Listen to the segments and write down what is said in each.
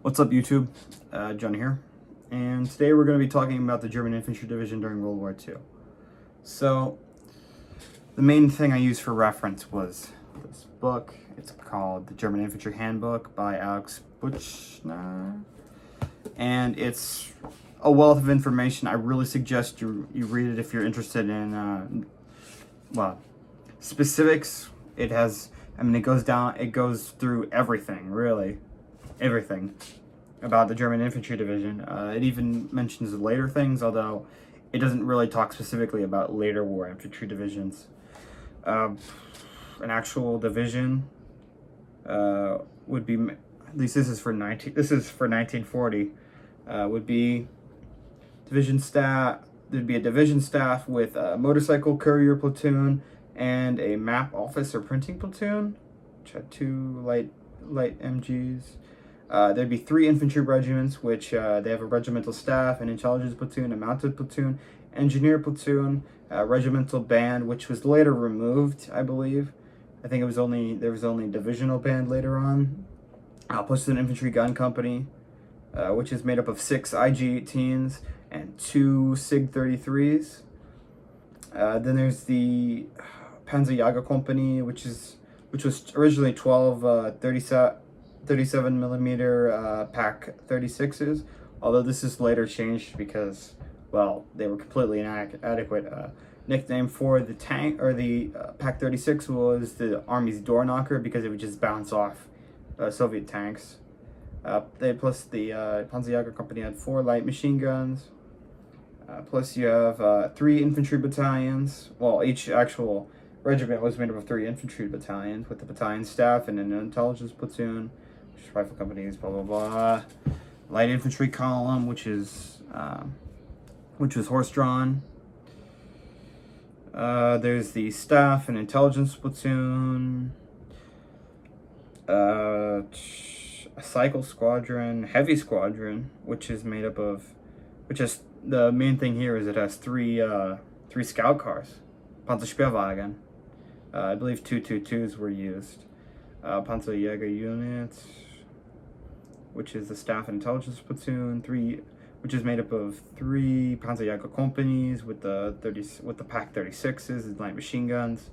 What's up, YouTube? John here, and today we're going to be talking about the German Infantry Division during World War II. So, the main thing I used for reference was this book. It's called The German Infantry Handbook by Alex Buchner, and it's a wealth of information. I really suggest you read it if you're interested in, specifics. It goes through everything, really. Everything about the German infantry division. It even mentions later things, although it doesn't really talk specifically about later war infantry divisions. An actual division would be, at least this is for 1940. Would be division staff. There'd be a division staff with a motorcycle courier platoon and a map office or printing platoon, which had two light MGs. There'd be 3 infantry regiments, which they have a regimental staff, an intelligence platoon, a mounted platoon, engineer platoon, a regimental band, which was later removed, I believe. I think there was only a divisional band later on. Plus an infantry gun company, which is made up of 6 IG-18s and 2 SIG-33s. Then there's the Panzerjäger Company, which was originally 12 37 millimeter Pak 36s, although this is later changed because, well, they were completely inadequate. Nickname for the tank or the Pak 36 was the Army's door knocker because it would just bounce off Soviet tanks. Plus the Panzerjäger Company had 4 light machine guns. Plus you have 3 infantry battalions. Well, each actual regiment was made up of 3 infantry battalions with the battalion staff and an intelligence platoon, rifle companies, blah blah blah. Light infantry column, which was horse drawn. There's the staff and intelligence platoon. A cycle squadron, heavy squadron, which is the main thing here is it has 3 scout cars, Panzerspeerwagen. I believe 222s were used. Panzerjäger units, which is the staff and intelligence platoon, which is made up of 3 Panzerjäger companies with the Pak 36s and light machine guns.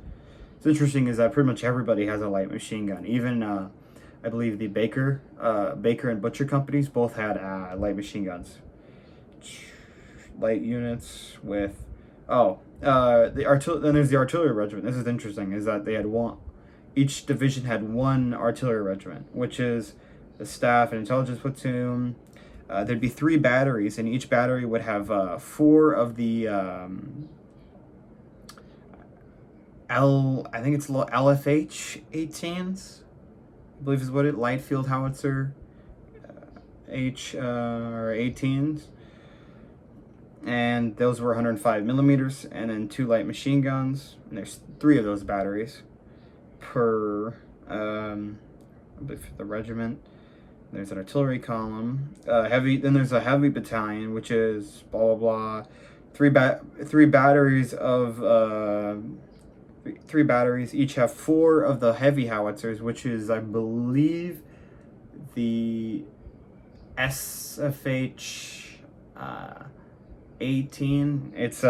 What's interesting is that pretty much everybody has a light machine gun. Even I believe the Baker and Butcher companies both had light machine guns. Light units with then there's the artillery regiment. This is interesting, is that they had each division had 1 artillery regiment, which is the staff and intelligence platoon. There'd be 3 batteries, and each battery would have 4 of the LFH 18s, I believe is what light field howitzer or 18s, and those were 105 millimeters, and then 2 light machine guns, and there's 3 of those batteries per I believe for the regiment. There's an artillery column, then there's a heavy battalion, which is blah blah blah. 3 batteries of 3 batteries. Each have 4 of the heavy howitzers, which is, I believe, the SFH 18. It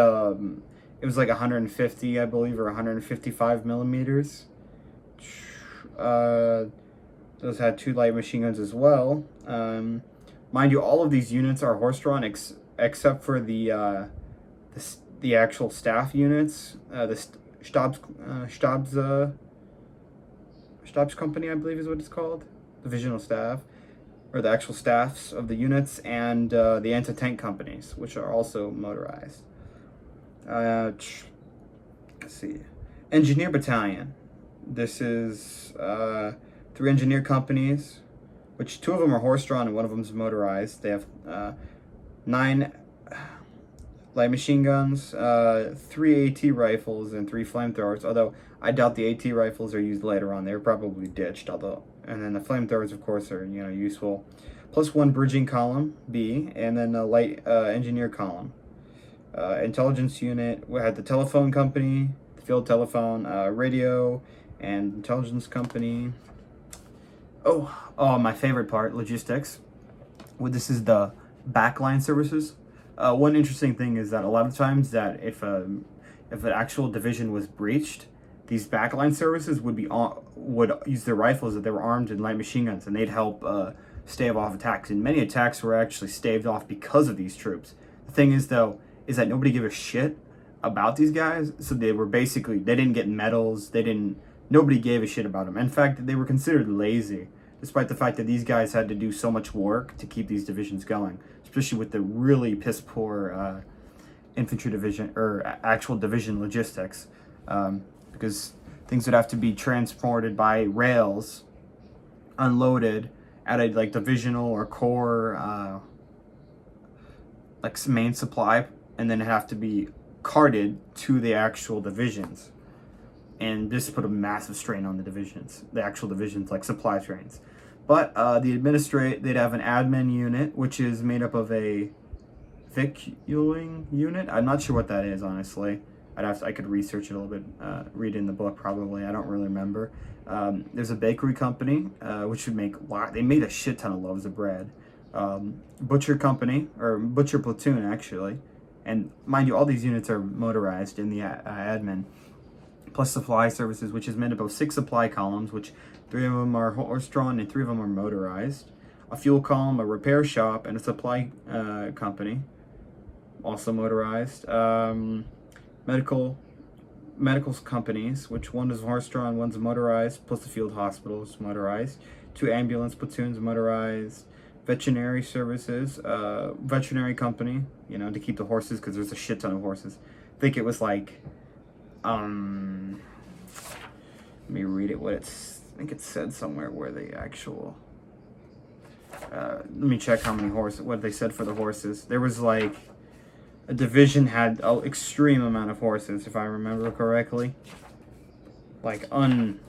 was like 150, I believe, or 155 millimeters. Those had 2 light machine guns as well. Mind you, all of these units are horse-drawn except for the actual staff units. The Stabs company, I believe is what it's called. Divisional staff, or the actual staffs of the units, and the anti-tank companies, which are also motorized. Let's see. Engineer battalion. This is 3 engineer companies, which 2 of them are horse-drawn and 1 of them is motorized. They have 9 light machine guns, 3 AT rifles, and 3 flamethrowers, although I doubt the AT rifles are used later on. They're probably ditched, and then the flamethrowers, of course, are useful. Plus 1 bridging column, B, and then a light engineer column. Intelligence unit, we had the telephone company, the field telephone, radio, and intelligence company. Oh, my favorite part, logistics. Well, this is the backline services. One interesting thing is that a lot of times that if an actual division was breached, these backline services would use their rifles that they were armed in light machine guns, and they'd help stave off attacks. And many attacks were actually staved off because of these troops. The thing is, though, is that nobody gave a shit about these guys, so they didn't get medals. Nobody gave a shit about them. In fact, they were considered lazy, despite the fact that these guys had to do so much work to keep these divisions going, especially with the really piss poor infantry division or actual division logistics, because things would have to be transported by rails, unloaded at a like divisional or corps like main supply, and then have to be carted to the actual divisions. And this put a massive strain on the actual divisions, like supply trains. But they'd have an admin unit, which is made up of a viculing unit. I'm not sure what that is, honestly. I could research it a little bit, read it in the book probably. I don't really remember. There's a bakery company, which they made a shit ton of loaves of bread. Butcher company, or butcher platoon actually. And mind you, all these units are motorized in the admin. Plus supply services, which is made up of 6 supply columns, which 3 of them are horse-drawn and 3 of them are motorized. A fuel column, a repair shop, and a supply company, also motorized. Medical companies, which one is horse-drawn, one's motorized, plus the field hospitals motorized. 2 ambulance platoons motorized. Veterinary services, veterinary company, to keep the horses, because there's a shit ton of horses. I think it was like, let me read it. I think it said somewhere where the actual. Let me check how many horses. What they said for the horses. There was like a division had an extreme amount of horses, if I remember correctly. Like an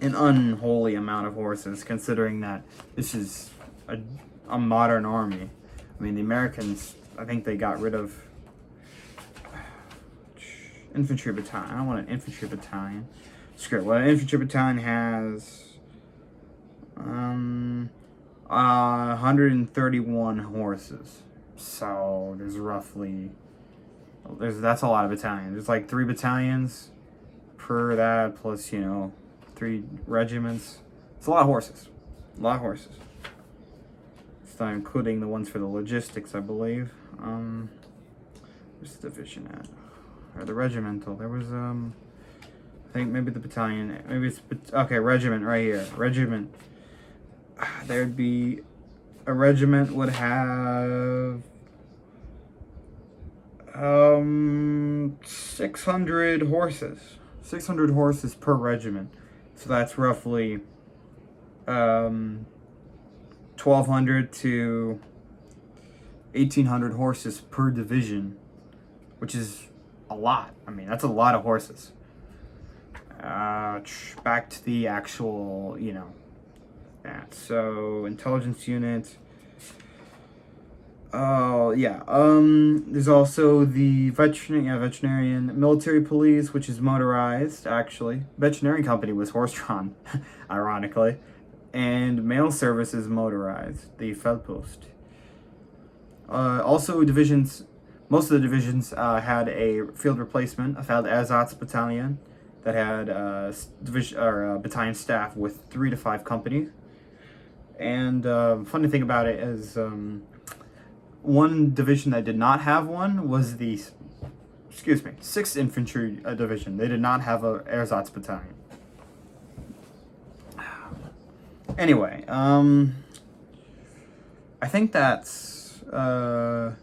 unholy amount of horses, considering that this is a modern army. I mean, the Americans, I think they got rid of infantry battalion. I don't want an infantry battalion. Screw it. Well, an infantry battalion has 131 horses. So that's a lot of battalions. There's like 3 battalions per that, plus 3 regiments. It's a lot of horses. It's not including the ones for the logistics, I believe. Where's the division at? Or the regimental. There was I think maybe the battalion. Maybe it's okay. Regiment right here. Regiment. There'd be a regiment would have 600 horses. 600 horses per regiment. So that's roughly 1,200 to 1,800 horses per division, which is a lot. I mean, that's a lot of horses. Back to the actual, that. So, intelligence unit. Oh, yeah. There's also the veterinarian, military police, which is motorized, actually. Veterinary company was horse-drawn, ironically. And mail service is motorized, the Feldpost. Also, most of the divisions had a field replacement, a Feld Ersatz battalion that had battalion staff with 3 to 5 companies. And funny thing about it is, one division that did not have one was the 6th Infantry Division. They did not have a Ersatz battalion. Anyway, I think that's so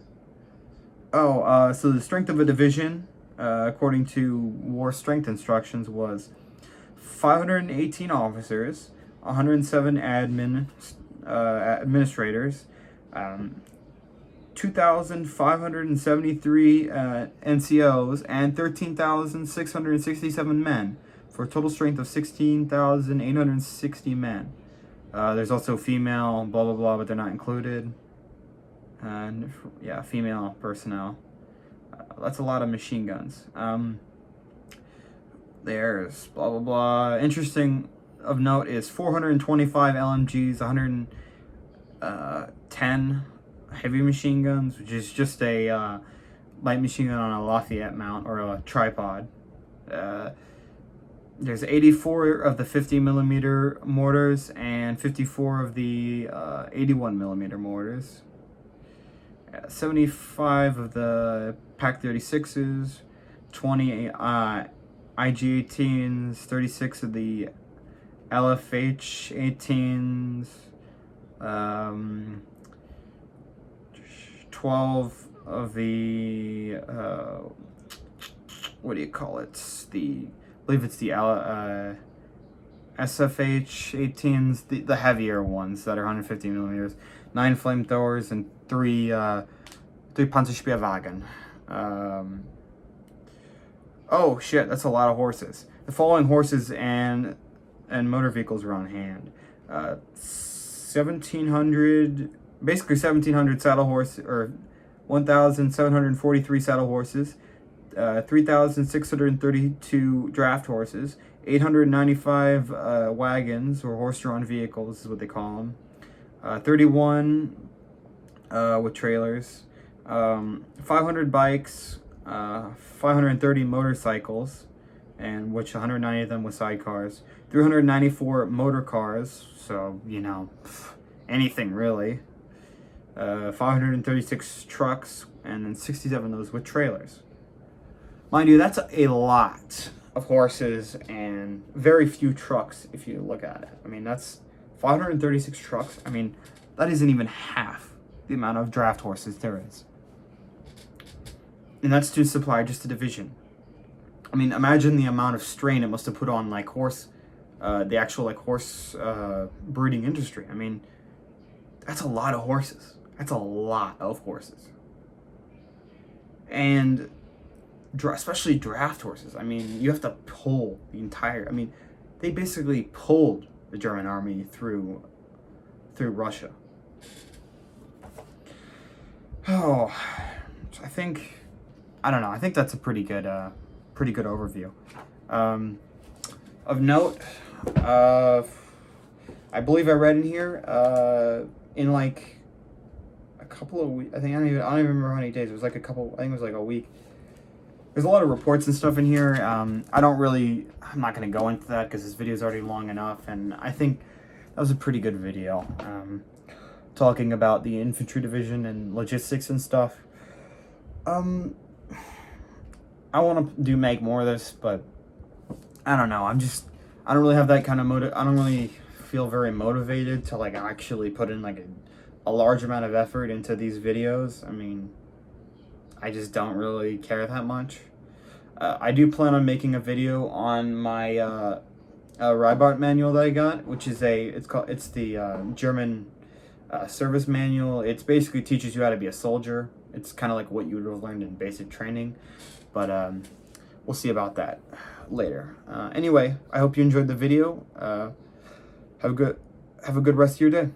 the strength of a division, according to war strength instructions, was 518 officers, 107 administrators, 2,573 NCOs, and 13,667 men, for a total strength of 16,860 men. There's also female, blah blah blah, but they're not included. And female personnel. That's a lot of machine guns. There's blah blah blah. Interesting of note is 425 LMGs, 10 heavy machine guns, which is just a light machine gun on a Lafayette mount or a tripod. There's 84 of the 50 millimeter mortars and 54 of the 81 millimeter mortars. 75 of the Pac 36s, 20 IG-18s, 36 of the LFH-18s, 12 of the what do you call it? I believe it's the SFH-18s, the heavier ones that are 150 millimeters. 9 flamethrowers and 3 Panzerspielwagen. Oh shit, that's a lot of horses. The following horses and motor vehicles were on hand. 1,700, basically 1,700 saddle horses, or 1,743 saddle horses, 3,632 draft horses, 895 wagons, or horse-drawn vehicles is what they call them, 31 with trailers, 500 bikes, 530 motorcycles, and which 190 of them with sidecars, 394 motor cars, so, you know, anything really, 536 trucks, and then 67 of those with trailers. Mind you, that's a lot of horses and very few trucks if you look at it. I mean, that's 536 trucks. I mean, that isn't even half the amount of draft horses there is. And that's to supply just a division. I mean, imagine the amount of strain it must have put on, like, the actual horse breeding industry. I mean, that's a lot of horses. That's a lot of horses. And especially draft horses. I mean, you have to pull the entire... I mean, they basically pulled the German army through Russia. Oh, I think... I don't know. I think that's a pretty good overview. Of note, I believe I read in here, in like a couple of weeks, I don't even remember how many days. It was like I think it was like a week. There's a lot of reports and stuff in here. I'm not going to go into that because this video is already long enough, and I think that was a pretty good video. Talking about the infantry division and logistics and stuff. I want to make more of this, but I don't know. I don't really have that kind of I don't really feel very motivated to like actually put in like a large amount of effort into these videos. I mean, I just don't really care that much. I do plan on making a video on my Reibart manual that I got, which is it's the German service manual. It basically teaches you how to be a soldier. It's kind of like what you would have learned in basic training, but we'll see about that later. Anyway, I hope you enjoyed the video. Have a good rest of your day.